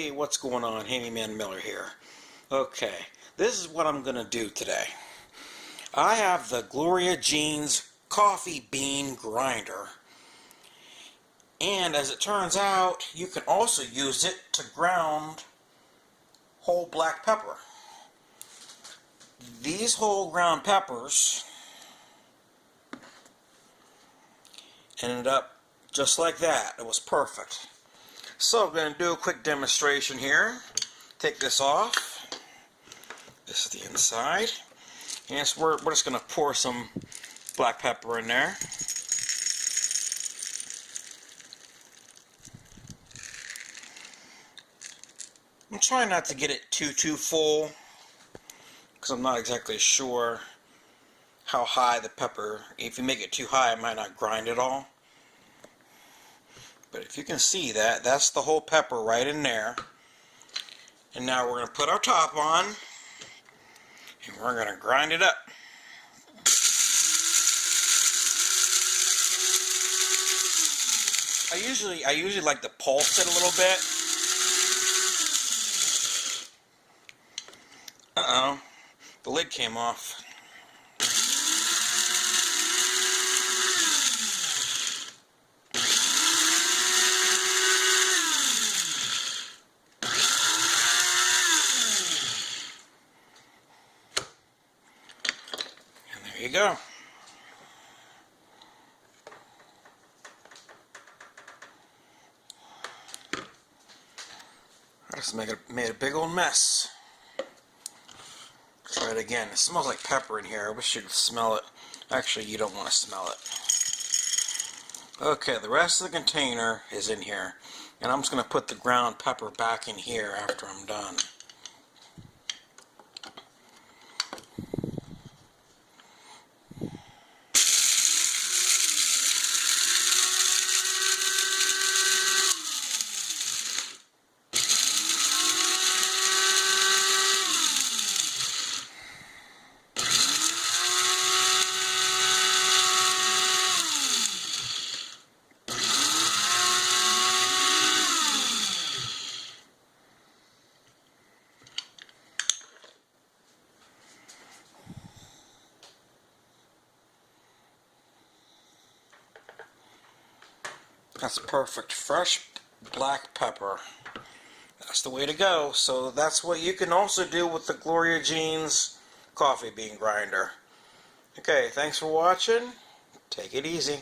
Hey, what's going on? Handyman Miller here. Okay, this is what I'm going to do today. I have the Gloria Jeans coffee bean grinder. And as it turns out, you can also use it to ground whole black pepper. These whole ground peppers ended up just like that. It was perfect. So I'm going to do a quick demonstration here. Take this off. This is the inside. And we're just going to pour some black pepper in there. I'm trying not to get it too full, because I'm not exactly sure how high the pepper, if you make it too high it might not grind at all. But if you can see that, that's the whole pepper right in there. And now we're going to put our top on, and we're going to grind it up. I usually like to pulse it a little bit. Uh-oh, the lid came off. And there you go. I just made a big old mess. Try it again. It smells like pepper in here. I wish you could smell it. Actually, you don't want to smell it. Okay, the rest of the container is in here. And I'm just going to put the ground pepper back in here after I'm done. That's perfect. Fresh black pepper. That's the way to go. So that's what you can also do with the Gloria Jeans coffee bean grinder. Okay, thanks for watching. Take it easy.